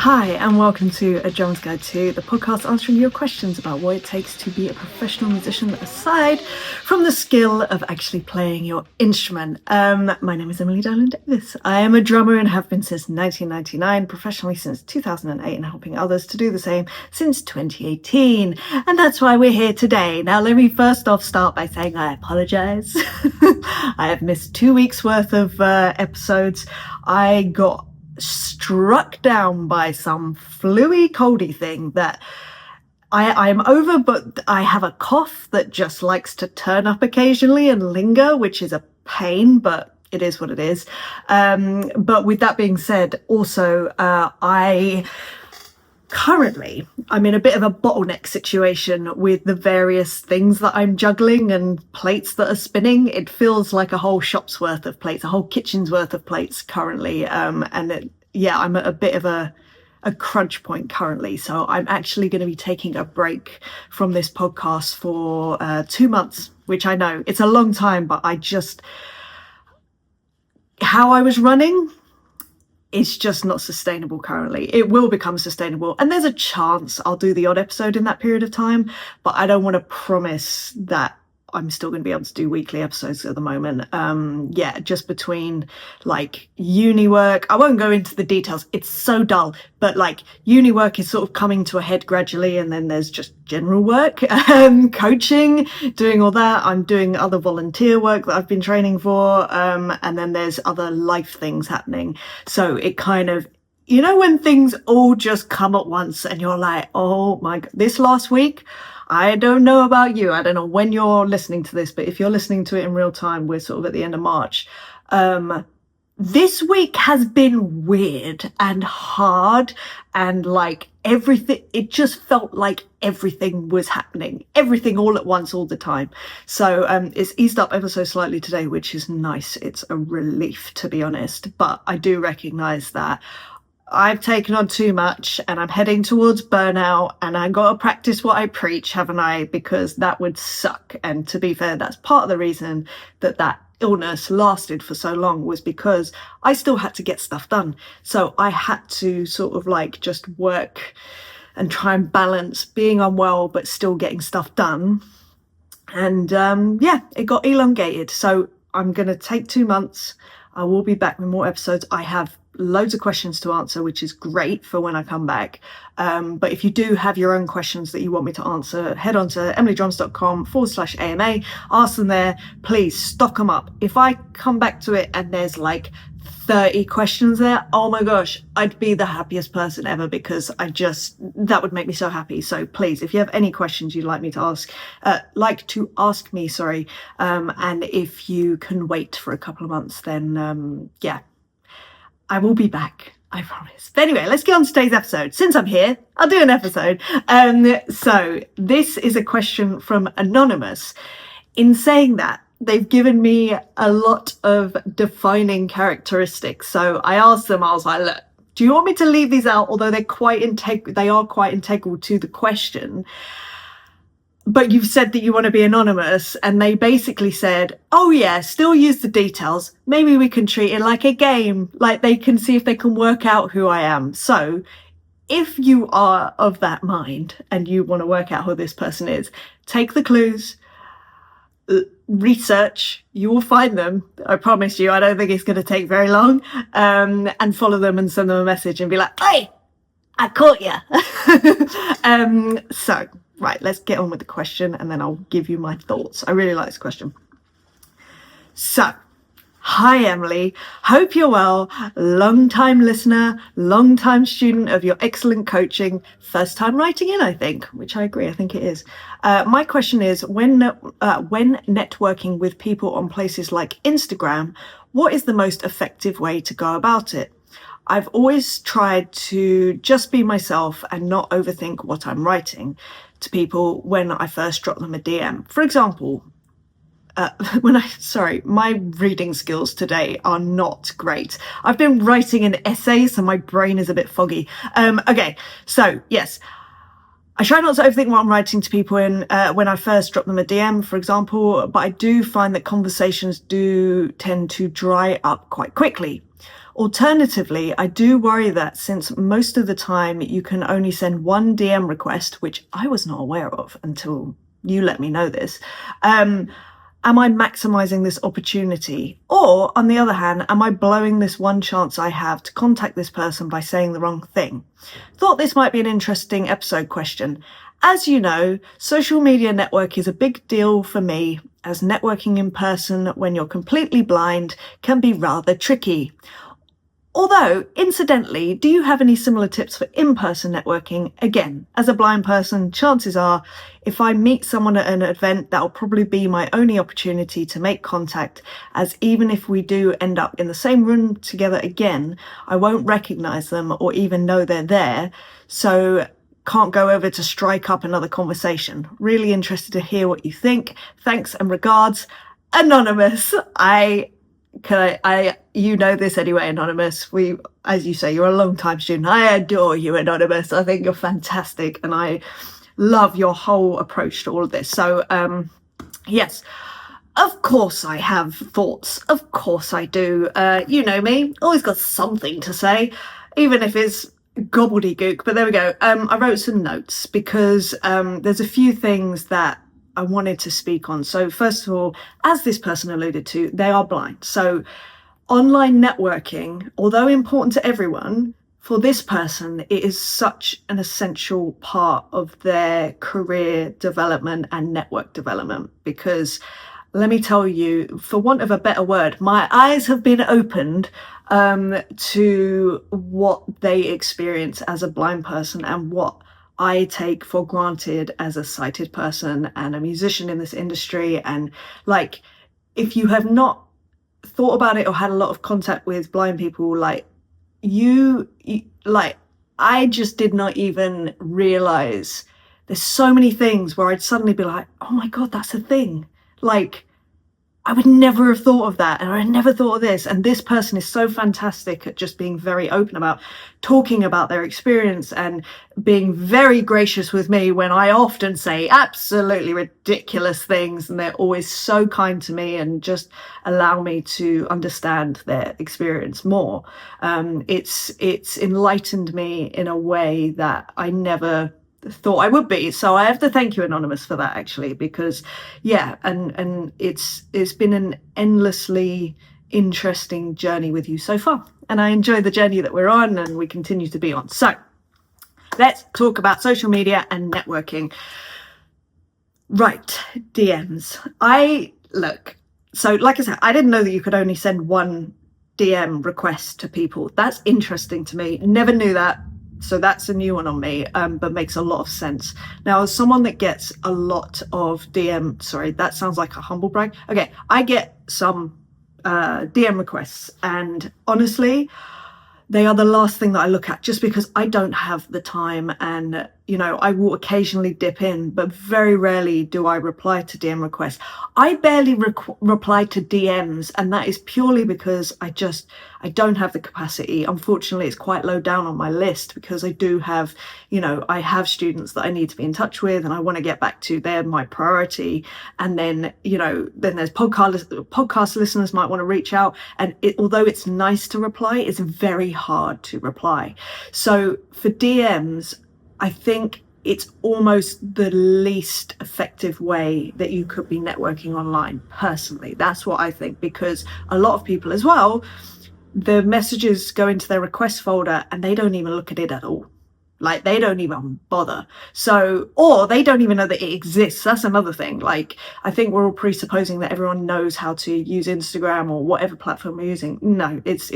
Hi, and welcome to A Drummer's Guide to, the podcast answering your questions about what it takes to be a professional musician aside from the skill of actually playing your instrument. My name is Emily Davis. I am a drummer and have been since 1999, professionally since 2008, and helping others to do the same since 2018. And that's why we're here today. Now, let me first off start by saying I apologize. I have missed 2 weeks worth of episodes. I got struck down by some fluey coldy thing that I'm over, but I have a cough that just likes to turn up occasionally and linger, which is a pain, but it is what it is. But with that being said, also, I'm in a bit of a bottleneck situation with the various things that I'm juggling and plates that are spinning. It feels like a whole shop's worth of plates, a whole kitchen's worth of plates currently. I'm at a bit of a crunch point currently. So I'm actually going to be taking a break from this podcast for 2 months, which I know it's a long time, but how I was running, it's just not sustainable currently. It will become sustainable, and there's a chance I'll do the odd episode in that period of time, but I don't want to promise that I'm still going to be able to do weekly episodes at the moment. Just between like uni work, I won't go into the details, it's so dull, but like uni work is sort of coming to a head gradually, and then there's just general work, coaching, doing all that. I'm doing other volunteer work that I've been training for, and then there's other life things happening. So it kind of, when things all just come at once and you're like, oh my God, this last week, I don't know about you. I don't know when you're listening to this, but if you're listening to it in real time, we're sort of at the end of March. This week has been weird and hard, and like everything, it just felt like everything was happening, everything all at once, all the time. So it's eased up ever so slightly today, which is nice. It's a relief, to be honest, but I do recognize that I've taken on too much and I'm heading towards burnout, and I got to practice what I preach, haven't I? Because that would suck. And to be fair, that's part of the reason that illness lasted for so long, was because I still had to get stuff done. So I had to sort of like just work and try and balance being unwell, but still getting stuff done. And it got elongated. So I'm going to take 2 months. I will be back with more episodes. I have loads of questions to answer, which is great for when I come back. But if you do have your own questions that you want me to answer, head on to emilydrums.com/AMA, ask them there. Please stock them up. If I come back to it and there's like 30 questions there, oh my gosh, I'd be the happiest person ever, because that would make me so happy. So please, if you have any questions you'd like to ask me, and if you can wait for a couple of months, then I will be back, I promise. But anyway, let's get on to today's episode. Since I'm here, I'll do an episode. So this is a question from Anonymous. In saying that, they've given me a lot of defining characteristics. So I asked them, I was like, look, do you want me to leave these out? Although they are quite integral to the question. But you've said that you want to be anonymous, and they basically said, oh yeah, still use the details. Maybe we can treat it like a game, like they can see if they can work out who I am. So if you are of that mind and you want to work out who this person is, take the clues, research, you will find them. I promise you, I don't think it's going to take very long, and follow them and send them a message and be like, hey, I caught you. Right, let's get on with the question, and then I'll give you my thoughts. I really like this question. So, hi Emily, hope you're well. Long-time listener, long-time student of your excellent coaching, first time writing in, I think, which I agree, I think it is. My question is, when networking with people on places like Instagram, what is the most effective way to go about it? I've always tried to just be myself and not overthink what I'm writing to people when I first drop them a DM. For example, my reading skills today are not great. I've been writing an essay, so my brain is a bit foggy. Okay, so yes, I try not to overthink what I'm writing to people when I first drop them a DM, for example, but I do find that conversations do tend to dry up quite quickly. Alternatively, I do worry that since most of the time you can only send one DM request, which I was not aware of until you let me know this, am I maximizing this opportunity? Or, on the other hand, am I blowing this one chance I have to contact this person by saying the wrong thing? Thought this might be an interesting episode question. As you know, social media network is a big deal for me, as networking in person when you're completely blind can be rather tricky. Although, incidentally, do you have any similar tips for in-person networking? Again, as a blind person, chances are, if I meet someone at an event, that'll probably be my only opportunity to make contact, as even if we do end up in the same room together again, I won't recognize them or even know they're there, so can't go over to strike up another conversation. Really interested to hear what you think. Thanks and regards, Anonymous. You know this anyway, Anonymous. As you say, you're a long-time student. I adore you, Anonymous. I think you're fantastic, and I love your whole approach to all of this. So, yes, of course I have thoughts. Of course I do. You know me, always got something to say, even if it's gobbledygook. But there we go. I wrote some notes because there's a few things that I wanted to speak on. So first of all, as this person alluded to, they are blind. So online networking, although important to everyone, for this person, it is such an essential part of their career development and network development, because let me tell you, for want of a better word, my eyes have been opened to what they experience as a blind person and what I take for granted as a sighted person and a musician in this industry. And like, if you have not thought about it or had a lot of contact with blind people, like I just did not even realize there's so many things where I'd suddenly be like, oh my God, that's a thing. Like, I would never have thought of that, and I never thought of this. And this person is so fantastic at just being very open about talking about their experience and being very gracious with me when I often say absolutely ridiculous things, and they're always so kind to me and just allow me to understand their experience more. It's enlightened me in a way that I never thought I would be. So I have to thank you, Anonymous, for that, actually, because yeah, and it's been an endlessly interesting journey with you so far, and I enjoy the journey that we're on and we continue to be on. So let's talk about social media and networking. Right, DMs. So like I said, I didn't know that you could only send one DM request to people. That's interesting to me. Never knew that. So that's a new one on me, but makes a lot of sense. Now, as someone that gets a lot of sorry, that sounds like a humble brag. Okay, I get some DM requests, and honestly, they are the last thing that I look at, just because I don't have the time, and you know, I will occasionally dip in, but very rarely do I reply to DM requests. I barely reply to DMs, and that is purely because I don't have the capacity. Unfortunately, it's quite low down on my list because I do have, I have students that I need to be in touch with, and I want to get back to. They're my priority. And then, then there's podcast listeners might want to reach out, and although it's nice to reply, it's very hard to reply. So for DMs, I think it's almost the least effective way that you could be networking online. Personally, that's what I think, because a lot of people as well, the messages go into their request folder and they don't even look at it at all. Like, they don't even bother. So, or they don't even know that it exists. That's another thing. Like, I think we're all presupposing that everyone knows how to use Instagram or whatever platform we're using. No, it's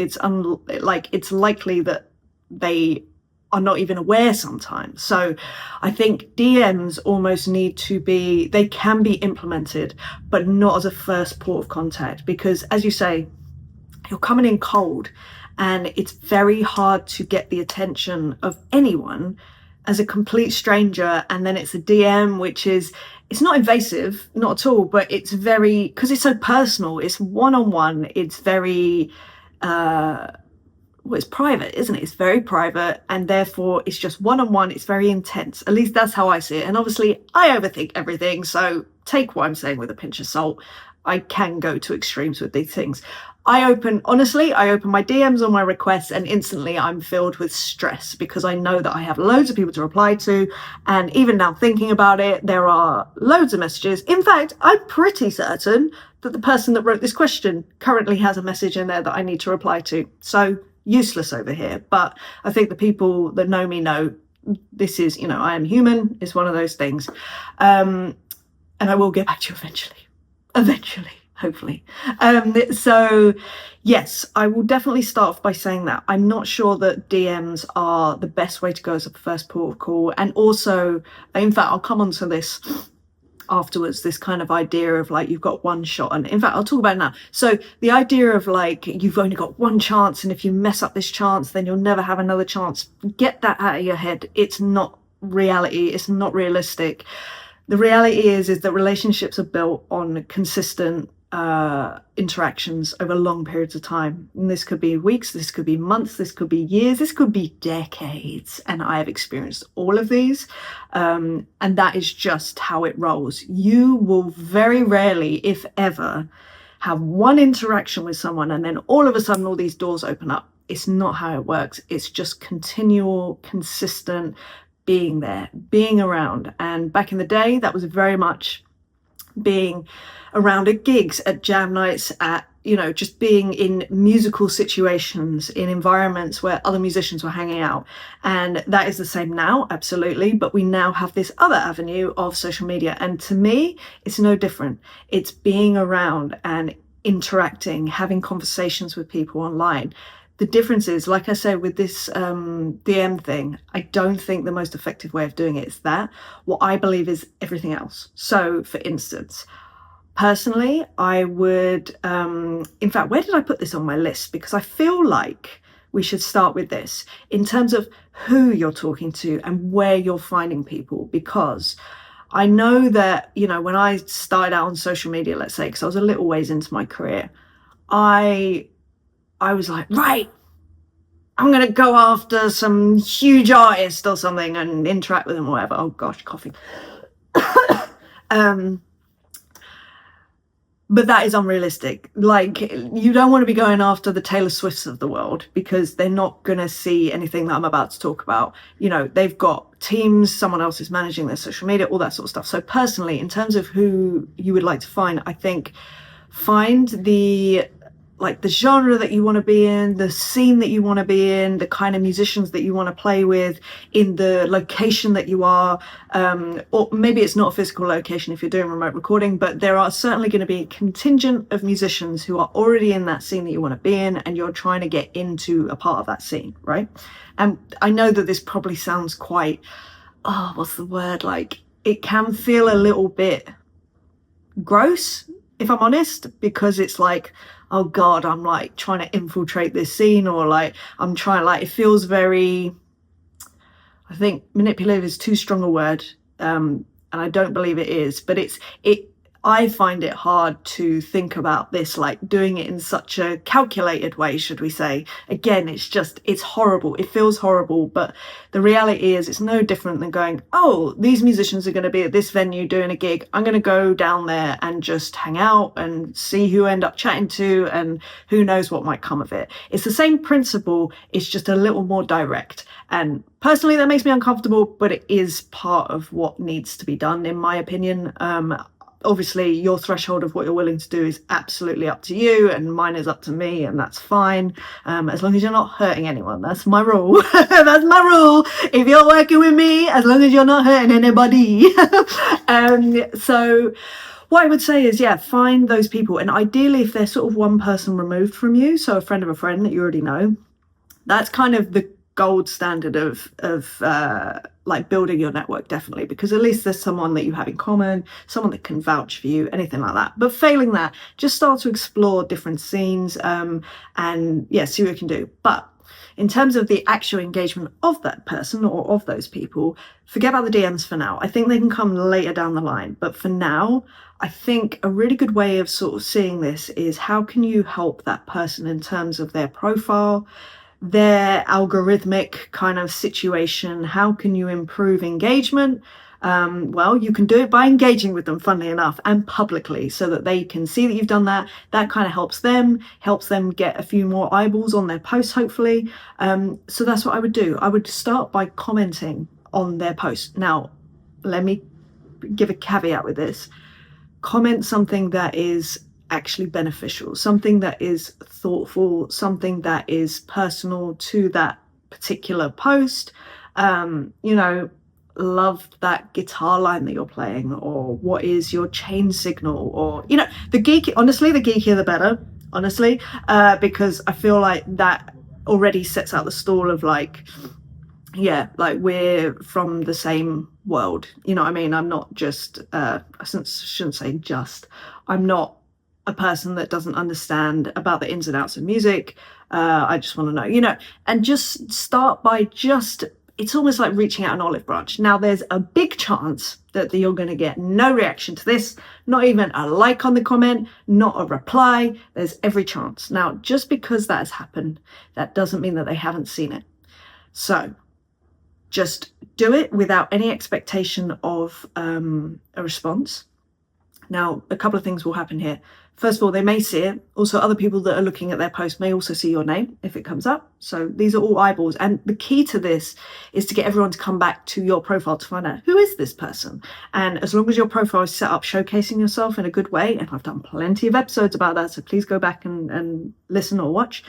likely that they are not even aware sometimes. So I think DMs almost need to be, they can be implemented, but not as a first port of contact, because as you say, you're coming in cold and it's very hard to get the attention of anyone as a complete stranger. And then it's a DM, which is, it's not invasive, not at all, but it's very, because it's so personal, it's one-on-one, it's very, it's private, isn't it? It's very private, and therefore it's just one-on-one. It's very intense. At least that's how I see it. And obviously I overthink everything, so take what I'm saying with a pinch of salt. I can go to extremes with these things. I open my DMs or my requests, and instantly I'm filled with stress because I know that I have loads of people to reply to. And even now thinking about it, there are loads of messages. In fact, I'm pretty certain that the person that wrote this question currently has a message in there that I need to reply to. So useless over here. But I think the people that know me know this is, I am human. It's one of those things. And I will get back to you eventually, hopefully. So yes, I will definitely start off by saying that I'm not sure that DMs are the best way to go as a first port of call. And also, in fact, I'll come on to this afterwards, this kind of idea of like you've got one shot. And in fact, I'll talk about it now. So the idea of like you've only got one chance, and if you mess up this chance, then you'll never have another chance. Get that out of your head. It's not reality. It's not realistic. The reality is that relationships are built on consistent interactions over long periods of time. And this could be weeks, this could be months, this could be years, this could be decades. And I have experienced all of these. And that is just how it rolls. You will very rarely, if ever, have one interaction with someone and then all of a sudden all these doors open up. It's not how it works. It's just continual, consistent being there, being around. And back in the day, that was very much being around at gigs, at jam nights, at, just being in musical situations, in environments where other musicians were hanging out. And that is the same now, absolutely. But we now have this other avenue of social media. And to me, it's no different. It's being around and interacting, having conversations with people online. The difference is, like I said, with this DM thing, I don't think the most effective way of doing it is that. What I believe is everything else. So, for instance, personally, I would, in fact, where did I put this on my list? Because I feel like we should start with this in terms of who you're talking to and where you're finding people. Because I know that, when I started out on social media, let's say, because I was a little ways into my career, I was like, right, I'm going to go after some huge artist or something and interact with them or whatever. Oh gosh, coughing. But that is unrealistic. Like, you don't want to be going after the Taylor Swifts of the world because they're not going to see anything that I'm about to talk about. They've got teams, someone else is managing their social media, all that sort of stuff. So personally, in terms of who you would like to find, I think find the genre that you want to be in, the scene that you want to be in, the kind of musicians that you want to play with, in the location that you are, or maybe it's not a physical location if you're doing remote recording, but there are certainly going to be a contingent of musicians who are already in that scene that you want to be in, and you're trying to get into a part of that scene, right? And I know that this probably sounds quite, what's the word? Like, it can feel a little bit gross, if I'm honest, because it's like, oh God, I'm like trying to infiltrate this scene, or like I'm trying, like, it feels very, I think manipulative is too strong a word, and I don't believe it is, but I find it hard to think about this, like doing it in such a calculated way, should we say. Again, it's horrible. It feels horrible, but the reality is it's no different than going, oh, these musicians are going to be at this venue doing a gig. I'm going to go down there and just hang out and see who I end up chatting to, and who knows what might come of it. It's the same principle. It's just a little more direct. And personally, that makes me uncomfortable, but it is part of what needs to be done, in my opinion. Obviously, your threshold of what you're willing to do is absolutely up to you, and mine is up to me, and that's fine, as long as you're not hurting anyone. That's my rule. That's my rule. If you're working with me, as long as you're not hurting anybody. So what I would say is, find those people, and ideally if they're sort of one person removed from you, so a friend of a friend that you already know, that's kind of the gold standard of like building your network, definitely, because at least there's someone that you have in common, someone that can vouch for you, anything like that. But failing that, just start to explore different scenes, and see what you can do. But in terms of the actual engagement of that person or of those people, forget about the DMs for now. I think they can come later down the line, but for now, I think a really good way of sort of seeing this is, how can you help that person in terms of their profile, their algorithmic kind of situation? How can you improve engagement? Well, you can do it by engaging with them, funnily enough, and publicly, so that they can see that you've done that. That kind of helps them get a few more eyeballs on their posts, hopefully. So that's what I would do. I would start by commenting on their post. Now, let me give a caveat with this. Comment something that is actually beneficial, something that is thoughtful, something that is personal to that particular post. Loved that guitar line that you're playing, or what is your chain signal, or the geekier the better, honestly, because I feel like that already sets out the stall of like we're from the same world, you know what I mean? I'm not just I shouldn't say just, I'm not a person that doesn't understand about the ins and outs of music. I just want to know, and just start by it's almost like reaching out an olive branch. Now, there's a big chance that you're going to get no reaction to this, not even a like on the comment, not a reply. There's every chance. Now, just because that has happened, that doesn't mean that they haven't seen it. So just do it without any expectation of a response. Now, a couple of things will happen here. First of all, they may see it. Also, other people that are looking at their post may also see your name if it comes up. So these are all eyeballs. And the key to this is to get everyone to come back to your profile to find out, who is this person? And as long as your profile is set up showcasing yourself in a good way, and I've done plenty of episodes about that, so please go back and listen or watch.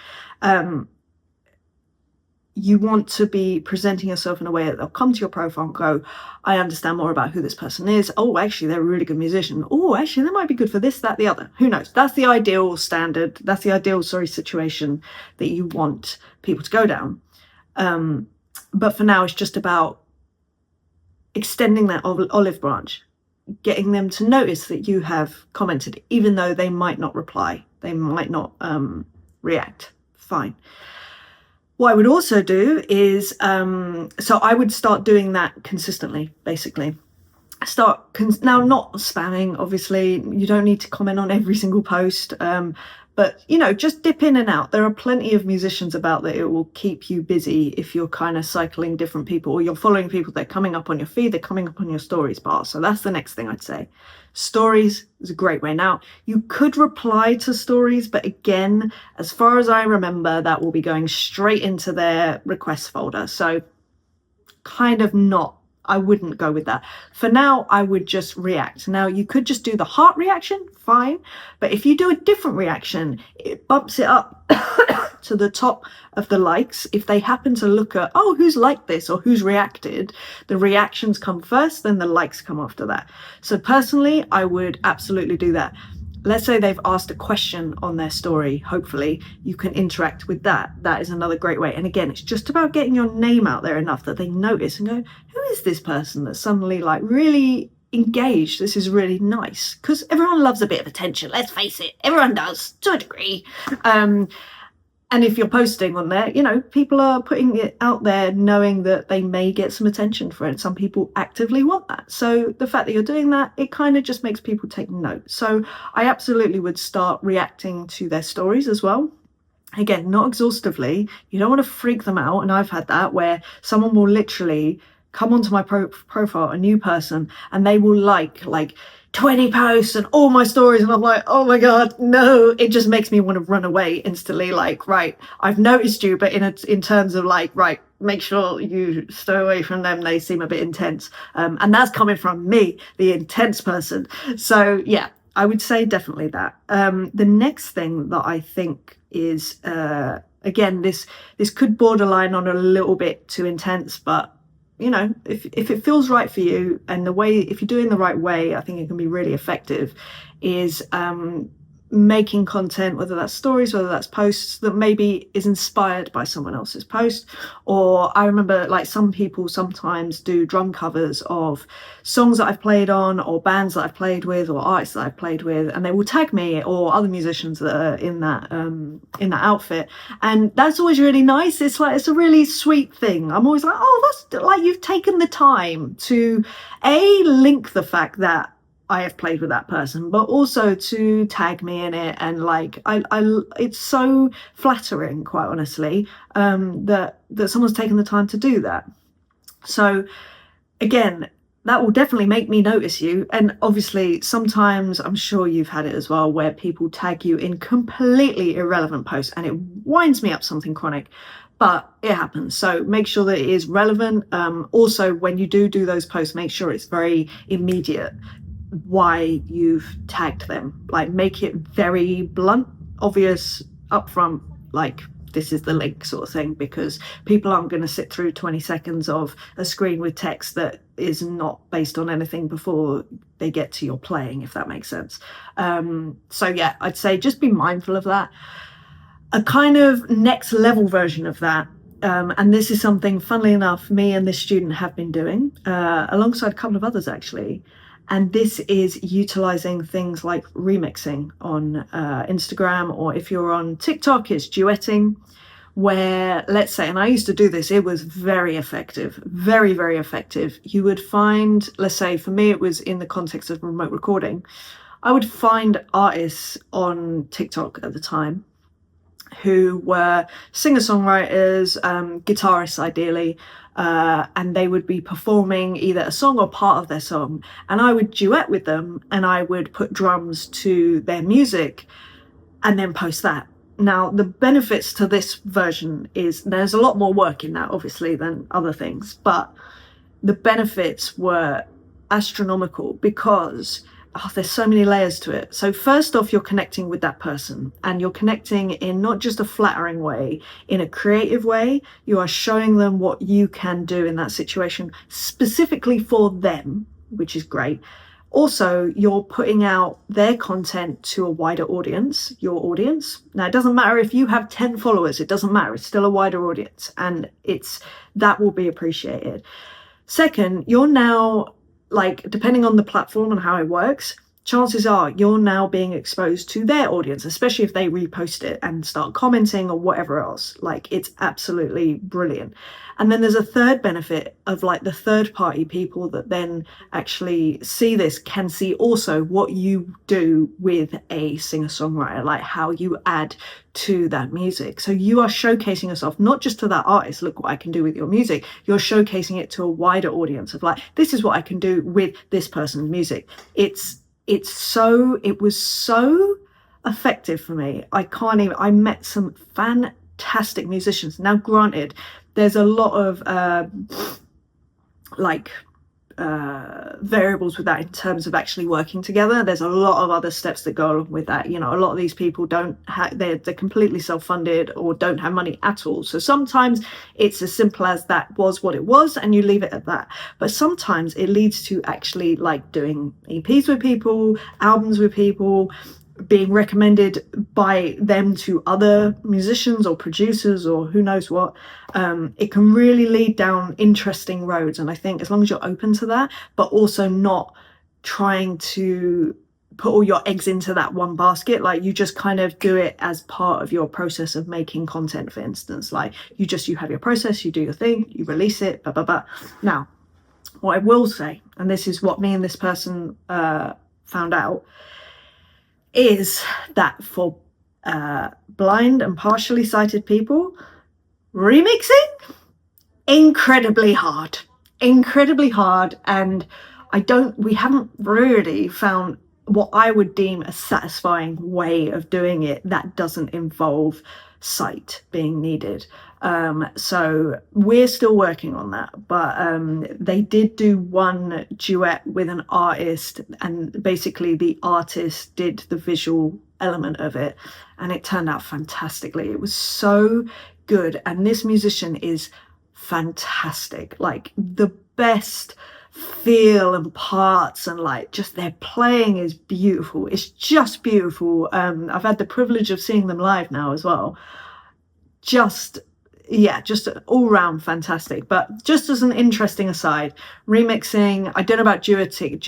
You want to be presenting yourself in a way that they'll come to your profile and go, I understand more about who this person is. Oh, actually, they're a really good musician. Oh, actually, they might be good for this, that, the other. Who knows? That's the ideal standard. That's the ideal, situation that you want people to go down. But for now, it's just about extending that olive branch, getting them to notice that you have commented, even though they might not reply. They might not react. Fine. What I would also do is, so I would start doing that consistently, basically. Now, not spamming, obviously. You don't need to comment on every single post, but, just dip in and out. There are plenty of musicians about that it will keep you busy if you're kind of cycling different people, or you're following people that are coming up on your feed, they're coming up on your stories bar. So that's the next thing I'd say. Stories is a great way. Now, you could reply to stories, but again, as far as I remember, that will be going straight into their request folder. So kind of not. I wouldn't go with that. For now, I would just react. Now, you could just do the heart reaction, fine. But if you do a different reaction, it bumps it up to the top of the likes. If they happen to look at, oh, who's liked this or who's reacted, the reactions come first, then the likes come after that. So personally, I would absolutely do that. Let's say they've asked a question on their story. Hopefully you can interact with that. That is another great way. And again, it's just about getting your name out there enough that they notice and go, who is this person that's suddenly like really engaged? This is really nice. Because everyone loves a bit of attention. Let's face it. Everyone does, to a degree. And if you're posting on there, people are putting it out there knowing that they may get some attention for it. Some people actively want that. So the fact that you're doing that, it kind of just makes people take note. So I absolutely would start reacting to their stories as well. Again, not exhaustively. You don't want to freak them out. And I've had that where someone will literally come onto my profile, a new person, and they will like 20 posts and all my stories, and I'm like, oh my god, no. It just makes me want to run away instantly. Like, right, I've noticed you, but in terms of like, right, make sure you stay away from them, they seem a bit intense, and that's coming from me, the intense person. So yeah, I would say definitely that. The next thing that I think is, again, this could borderline on a little bit too intense, but if it feels right for you, and if you're doing the right way, I think it can be really effective, is making content, whether that's stories, whether that's posts, that maybe is inspired by someone else's post. Or I remember like some people sometimes do drum covers of songs that I've played on, or bands that I've played with, or artists that I've played with, and they will tag me or other musicians that are in that outfit. And that's always really nice. It's a really sweet thing. I'm always like, oh, that's like, you've taken the time to link the fact that I have played with that person, but also to tag me in it. And like, it's so flattering, quite honestly, that someone's taken the time to do that. So again, that will definitely make me notice you. And obviously, sometimes I'm sure you've had it as well, where people tag you in completely irrelevant posts and it winds me up something chronic, but it happens. So make sure that it is relevant. Also, when you do those posts, make sure it's very immediate why you've tagged them. Like, make it very blunt, obvious, upfront, like, this is the link sort of thing, because people aren't going to sit through 20 seconds of a screen with text that is not based on anything before they get to your playing, if that makes sense. So yeah, I'd say just be mindful of that. A kind of next level version of that, and this is something, funnily enough, me and this student have been doing alongside a couple of others actually, and this is utilizing things like remixing on Instagram, or if you're on TikTok, it's duetting, where, let's say, and I used to do this, it was very effective, very, very effective. You would find, let's say for me, it was in the context of remote recording. I would find artists on TikTok at the time who were singer-songwriters, guitarists ideally, and they would be performing either a song or part of their song, and I would duet with them and I would put drums to their music and then post that. Now, the benefits to this version is there's a lot more work in that, obviously, than other things, but the benefits were astronomical because there's so many layers to it. So first off, you're connecting with that person, and you're connecting in not just a flattering way, in a creative way. You are showing them what you can do in that situation specifically for them, which is great. Also, you're putting out their content to a wider audience, your audience. Now, it doesn't matter if you have 10 followers, it doesn't matter. It's still a wider audience, and that will be appreciated. Second, you're now, like, depending on the platform and how it works, chances are you're now being exposed to their audience, especially if they repost it and start commenting or whatever else. Like, it's absolutely brilliant. And then there's a third benefit of, like, the third party people that then actually see this can see also what you do with a singer-songwriter, like how you add to that music. So you are showcasing yourself not just to that artist, look what I can do with your music, you're showcasing it to a wider audience of, like, this is what I can do with this person's music. It was so effective for me. I met some fantastic musicians. Now, granted, there's a lot of variables with that in terms of actually working together. There's a lot of other steps that go along with that. You know, a lot of these people they're completely self-funded or don't have money at all. So sometimes it's as simple as that was what it was and you leave it at that. But sometimes it leads to actually, like, doing EPs with people, albums with people, being recommended by them to other musicians or producers or who knows what. It can really lead down interesting roads, and I think as long as you're open to that, but also not trying to put all your eggs into that one basket, like, you just kind of do it as part of your process of making content, for instance. Like, you have your process, you do your thing, you release it, blah blah blah. Now, what I will say, and this is what me and this person found out, is that for blind and partially sighted people, remixing, incredibly hard, and we haven't really found what I would deem a satisfying way of doing it that doesn't involve sight being needed. So we're still working on that, but they did do one duet with an artist, and basically the artist did the visual element of it, and it turned out fantastically. It was so good, and this musician is fantastic, like the best feel and parts, and like just their playing is beautiful. It's just beautiful. I've had the privilege of seeing them live now as well. Just all round fantastic. But just as an interesting aside, remixing, I don't know about duetting,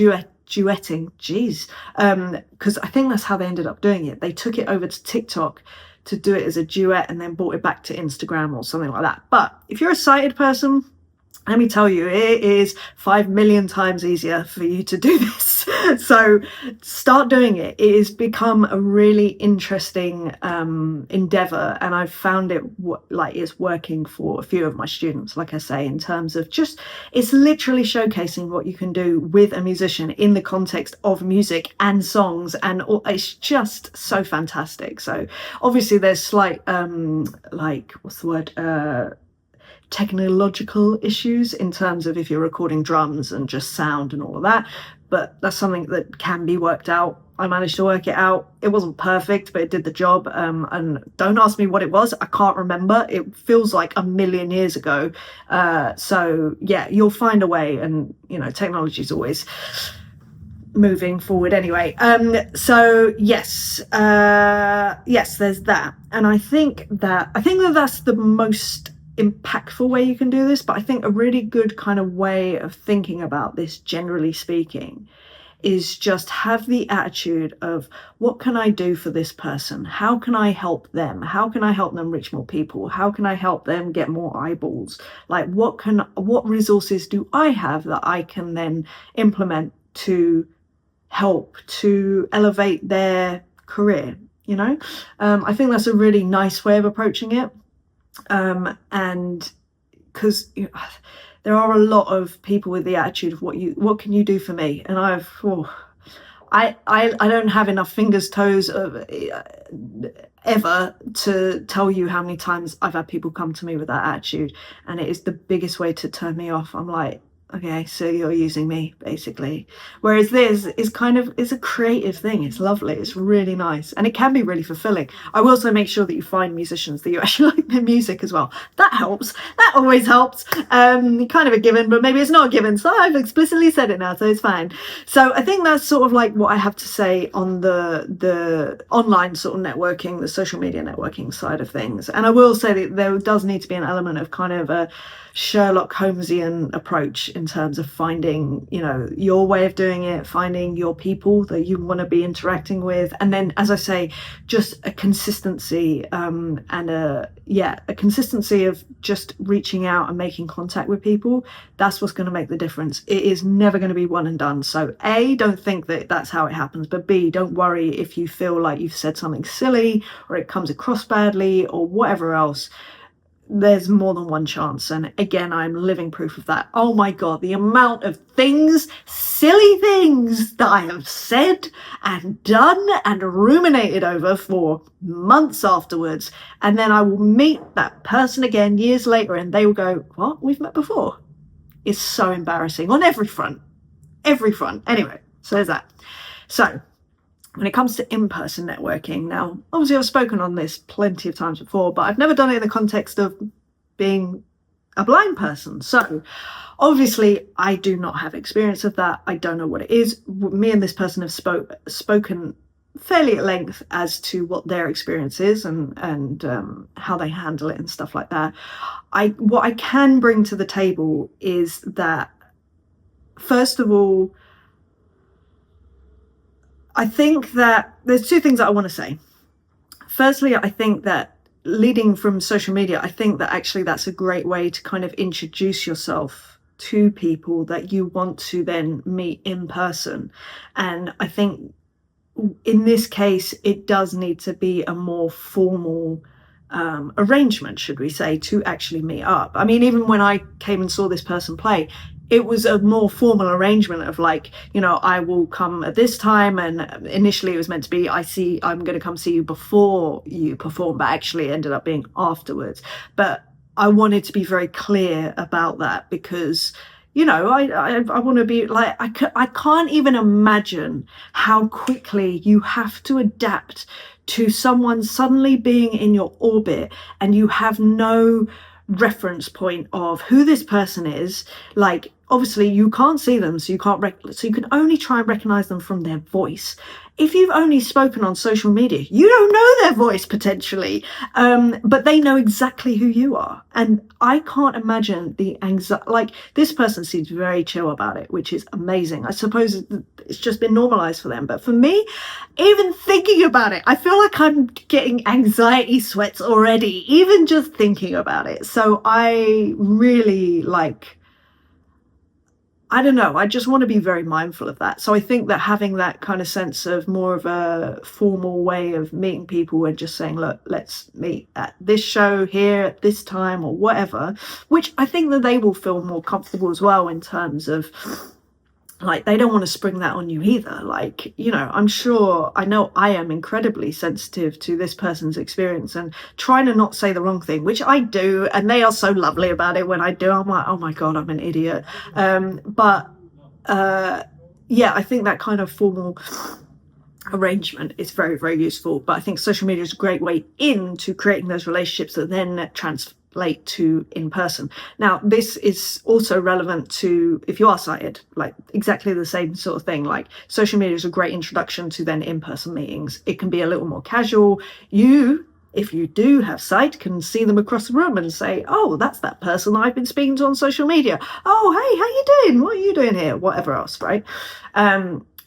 because I think that's how they ended up doing it. They took it over to TikTok to do it as a duet and then brought it back to Instagram or something like that. But if you're a sighted person, let me tell you, it is 5 million times easier for you to do this So start doing it. It has become a really interesting endeavor, and I've found it like it's working for a few of my students, like I say, in terms of just it's literally showcasing what you can do with a musician in the context of music and songs, and it's just so fantastic. So obviously there's slight like what's the word, technological issues in terms of if you're recording drums and just sound and all of that, but that's something that can be worked out. I managed to work it out. It wasn't perfect, but it did the job. And don't ask me what it was. I can't remember. It feels like a million years ago. So yeah, you'll find a way, and you know, technology is always moving forward anyway. So yes, there's that. And I think that that's the most impactful way you can do this, but I think a really good kind of way of thinking about this, generally speaking, is just have the attitude of what can I do for this person? How can I help them? How can I help them reach more people? How can I help them get more eyeballs? Like what resources do I have that I can then implement to help to elevate their career, you know? I think that's a really nice way of approaching it. And because there are a lot of people with the attitude of what can you do for me, and I don't have enough fingers toes ever to tell you how many times I've had people come to me with that attitude, and it is the biggest way to turn me off. I'm like, okay, so you're using me basically. Whereas this is kind of, it's a creative thing. It's lovely. It's really nice. And it can be really fulfilling. I will also make sure that you find musicians that you actually like their music as well. That helps. That always helps. Kind of a given, but maybe it's not a given. So I've explicitly said it now, so it's fine. So I think that's sort of like what I have to say on the online sort of networking, the social media networking side of things. And I will say that there does need to be an element of kind of a Sherlock Holmesian approach in terms of finding, you know, your way of doing it, finding your people that you want to be interacting with, and then, as I say, just a consistency and a consistency of just reaching out and making contact with people. That's what's going to make the difference. It is never going to be one and done. So A, don't think that that's how it happens, but B, don't worry if you feel like you've said something silly or it comes across badly or whatever else. There's more than one chance, and again, I'm living proof of that. Oh my god, the amount of things, silly things, that I have said and done and ruminated over for months afterwards, and then I will meet that person again years later and they will go, what, we've met before? It's so embarrassing on every front. Anyway, so there's that. So when it comes to in-person networking, now, obviously I've spoken on this plenty of times before, but I've never done it in the context of being a blind person. So obviously I do not have experience of that. I don't know what it is. Me and this person have spoken fairly at length as to what their experience is and how they handle it and stuff like that. What I can bring to the table is that, first of all, I think that there's two things that I want to say. Firstly, I think that leading from social media, I think that actually that's a great way to kind of introduce yourself to people that you want to then meet in person. And I think in this case, it does need to be a more formal arrangement, should we say, to actually meet up. I mean, even when I came and saw this person play, it was a more formal arrangement of like, you know, I will come at this time, and initially it was meant to be I'm going to come see you before you perform, but actually it ended up being afterwards. But I wanted to be very clear about that because, you know, I want to be like, I can't even imagine how quickly you have to adapt to someone suddenly being in your orbit and you have no reference point of who this person is. Like, obviously you can't see them, so you can only try and recognize them from their voice. If you've only spoken on social media, you don't know their voice potentially, but they know exactly who you are. And I can't imagine the anxiety. Like, this person seems very chill about it, which is amazing. I suppose it's just been normalized for them. But for me, even thinking about it, I feel like I'm getting anxiety sweats already, even just thinking about it. So I really I don't know. I just want to be very mindful of that. So I think that having that kind of sense of more of a formal way of meeting people and just saying, look, let's meet at this show here at this time or whatever, which I think that they will feel more comfortable as well in terms of, like, they don't want to spring that on you either. Like, you know, I know I am incredibly sensitive to this person's experience and trying to not say the wrong thing, which I do. And they are so lovely about it when I do. I'm like, oh my God, I'm an idiot. Yeah, I think that kind of formal arrangement is very, very useful. But I think social media is a great way into creating those relationships that then translate to in person. Now, this is also relevant to if you are sighted, like exactly the same sort of thing. Like social media is a great introduction to then in-person meetings. It can be a little more casual. If you do have sight, can see them across the room and say, oh, that's that person I've been speaking to on social media. Oh, hey, how you doing? What are you doing here? Whatever else, right?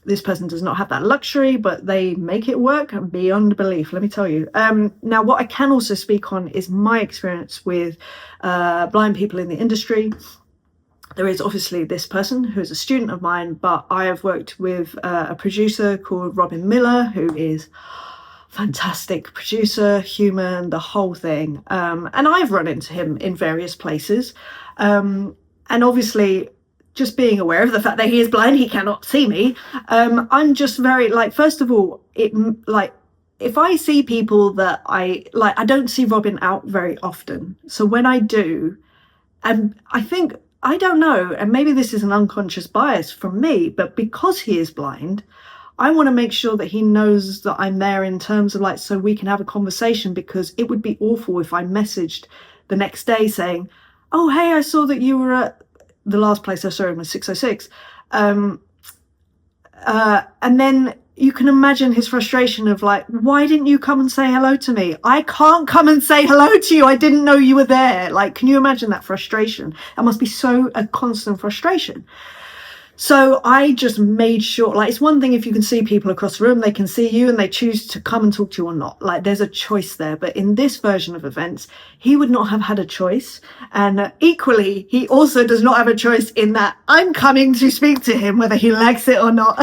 This person does not have that luxury, but they make it work beyond belief, let me tell you. Now, what I can also speak on is my experience with blind people in the industry. There is obviously this person who is a student of mine, but I have worked with a producer called Robin Miller, who is fantastic producer, human, the whole thing. And I've run into him in various places. And obviously, just being aware of the fact that he is blind, he cannot see me. I'm just very, like, first of all, if I see people that I don't see Robin out very often. So when I do, and I don't know, and maybe this is an unconscious bias from me, but because he is blind, I want to make sure that he knows that I'm there in terms of, like, so we can have a conversation, because it would be awful if I messaged the next day saying, oh, hey, I saw that you were at the last place I saw him was 606. And then you can imagine his frustration of, like, why didn't you come and say hello to me? I can't come and say hello to you. I didn't know you were there. Like, can you imagine that frustration? That must be a constant frustration. So I just made sure, like, it's one thing if you can see people across the room, they can see you and they choose to come and talk to you or not. Like, there's a choice there. But in this version of events, he would not have had a choice. And equally, he also does not have a choice in that I'm coming to speak to him, whether he likes it or not.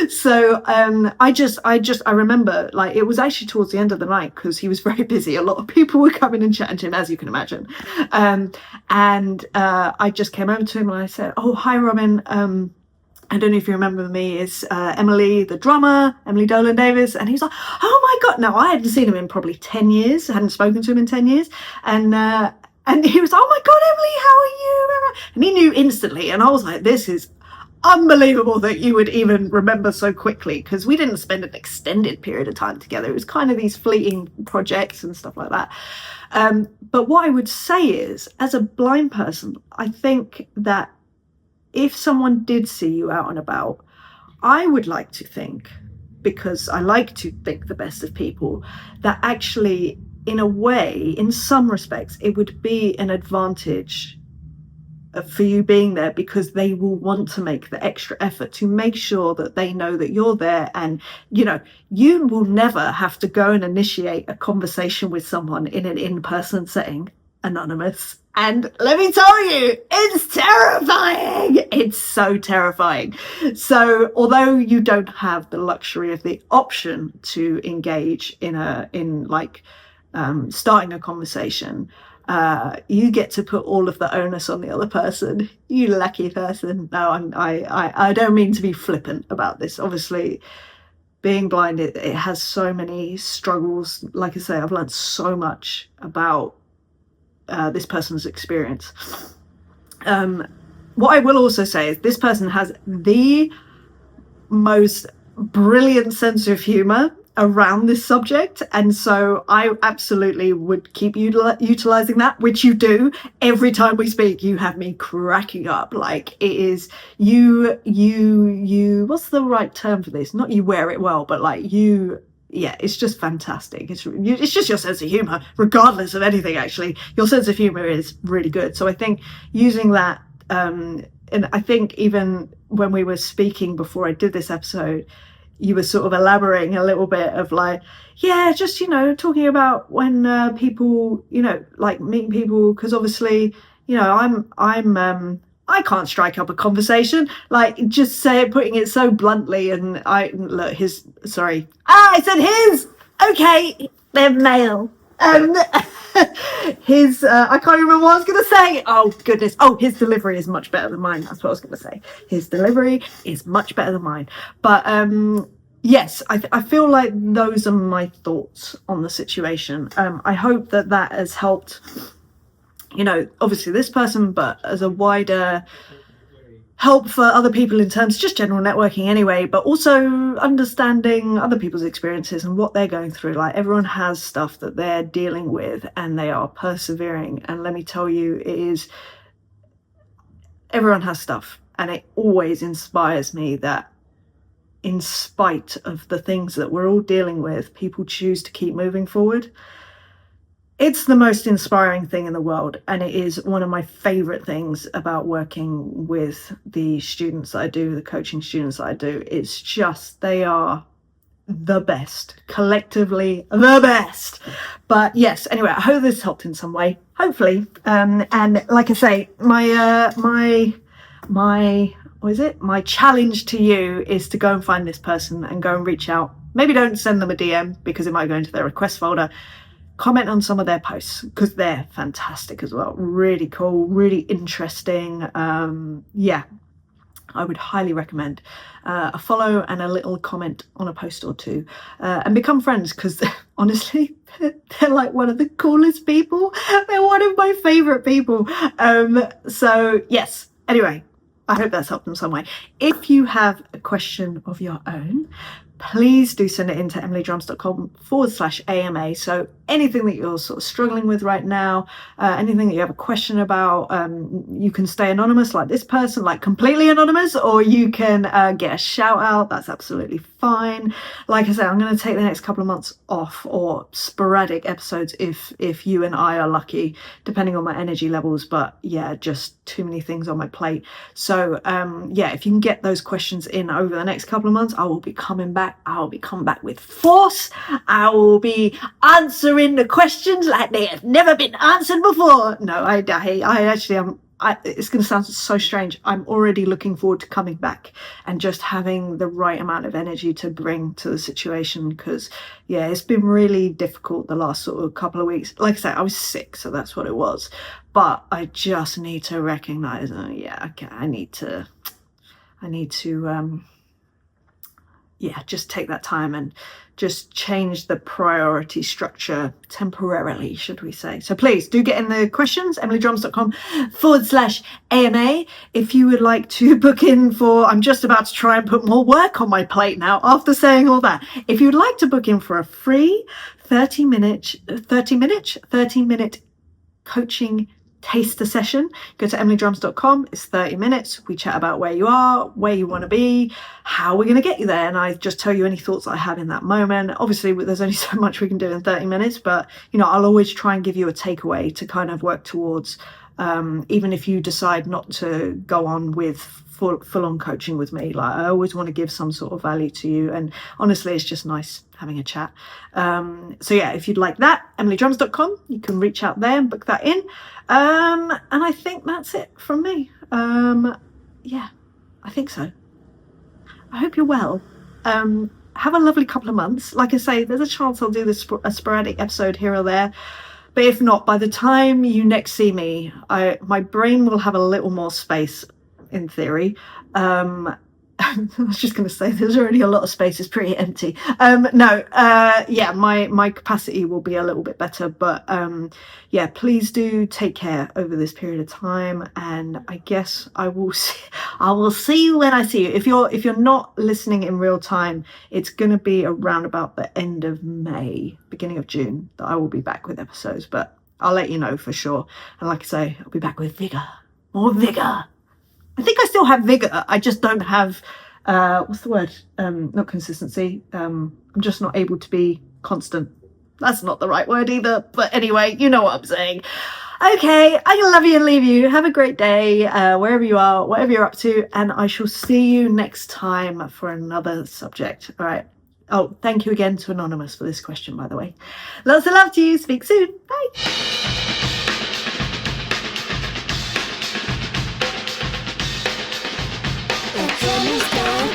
So I remember, like, it was actually towards the end of the night because he was very busy. A lot of people were coming and chatting to him, as you can imagine. I just came over to him and I said, oh, hi, Robin. I don't know if you remember me, it's Emily, the drummer, Emily Dolan Davis. And he's like, oh my God. Now, I hadn't seen him in probably 10 years. I hadn't spoken to him in 10 years. And he was, oh my God, Emily, how are you? And he knew instantly. And I was like, this is unbelievable that you would even remember so quickly, because we didn't spend an extended period of time together. It was kind of these fleeting projects and stuff like that. But what I would say is, as a blind person, I think that if someone did see you out and about, I would like to think, because I like to think the best of people, that actually, in a way, in some respects, it would be an advantage for you being there, because they will want to make the extra effort to make sure that they know that you're there. And, you know, you will never have to go and initiate a conversation with someone in an in-person setting, anonymous. And let me tell you, it's terrifying. It's so terrifying. So although you don't have the luxury of the option to engage in starting a conversation, you get to put all of the onus on the other person. You lucky person. No, I don't mean to be flippant about this. Obviously, being blind, it has so many struggles. Like I say, I've learned so much about this person's experience. What I will also say is this person has the most brilliant sense of humor around this subject, and so I absolutely would keep utilizing that, which you do. Every time we speak, you have me cracking up. Like, it is you what's the right term for this? Not you wear it well, but like it's just fantastic. It's just your sense of humor, regardless of anything. Actually, your sense of humor is really good. So I think using that, and I think even when we were speaking before I did this episode, you were sort of elaborating a little bit of, like, yeah, just, you know, talking about when people, you know, like meeting people, because obviously, you know, I can't strike up a conversation. Like, just putting it so bluntly. And I said his. Okay, they're male. I can't remember what I was going to say. Oh, goodness. Oh, his delivery is much better than mine. That's what I was going to say. His delivery is much better than mine. But yes, I feel like those are my thoughts on the situation. I hope that has helped, obviously this person, but as a wider help for other people in terms of just general networking anyway, but also understanding other people's experiences and what they're going through. Like, everyone has stuff that they're dealing with and they are persevering. And let me tell you, everyone has stuff, and it always inspires me that in spite of the things that we're all dealing with, people choose to keep moving forward. It's the most inspiring thing in the world, and it is one of my favorite things about working with the students that I do, the coaching students that I do. It's just, they are the best, collectively the best. But yes, anyway, I hope this helped in some way, hopefully. And like I say, my challenge to you is to go and find this person and go and reach out. Maybe don't send them a DM because it might go into their request folder. Comment on some of their posts because they're fantastic as well. Really cool, really interesting. Yeah, I would highly recommend a follow and a little comment on a post or two, and become friends, because honestly, they're like one of the coolest people. They're one of my favorite people. So yes, anyway, I hope that's helped in some way. If you have a question of your own, please do send it in to emilydrums.com/AMA. So anything that you're sort of struggling with right now, anything that you have a question about, you can stay anonymous like this person, like completely anonymous, or you can get a shout out. That's absolutely fine. Like I said, I'm going to take the next couple of months off, or sporadic episodes if you and I are lucky, depending on my energy levels. But yeah, just too many things on my plate. So yeah, if you can get those questions in over the next couple of months, I will be coming back. I will be coming back with force. I will be answering the questions like they have never been answered before. No, I actually am. It's going to sound so strange. I'm already looking forward to coming back and just having the right amount of energy to bring to the situation, because yeah, it's been really difficult the last sort of couple of weeks. Like I said, I was sick, so that's what it was. But I just need to recognize, yeah, okay, I need to yeah, just take that time and just change the priority structure temporarily, should we say. So please do get in the questions, emilydrums.com/AMA. If you would like to book in for, I'm just about to try and put more work on my plate now after saying all that. If you'd like to book in for a free 30-minute coaching taster session, go to emilydrums.com. It's 30 minutes. We chat about where you are, where you want to be, how we're going to get you there, and I just tell you any thoughts I have in that moment. Obviously, there's only so much we can do in 30 minutes, but I'll always try and give you a takeaway to kind of work towards, even if you decide not to go on with full-on coaching with me. Like, I always want to give some sort of value to you, and honestly, it's just nice having a chat. So yeah, if you'd like that, emilydrums.com, you can reach out there and book that in. And I think that's it from me. Yeah, I think so. I hope you're well. Have a lovely couple of months. Like I say, there's a chance I'll do a sporadic episode here or there. But if not, by the time you next see me, my brain will have a little more space, in theory. I was just going to say there's already a lot of space. It's pretty empty. Yeah, my capacity will be a little bit better, but yeah, please do take care over this period of time, and I guess I will see you when I see you. If you're not listening in real time, it's going to be around about the end of May, beginning of June, that I will be back with episodes, but I'll let you know for sure. And like I say, I'll be back with more vigor. I think I still have vigor. I just don't have, what's the word? Not consistency. I'm just not able to be constant. That's not the right word either. But anyway, you know what I'm saying. Okay, I can love you and leave you. Have a great day, wherever you are, whatever you're up to. And I shall see you next time for another subject. All right. Oh, thank you again to Anonymous for this question, by the way. Lots of love to you. Speak soon. Bye. Tuesday.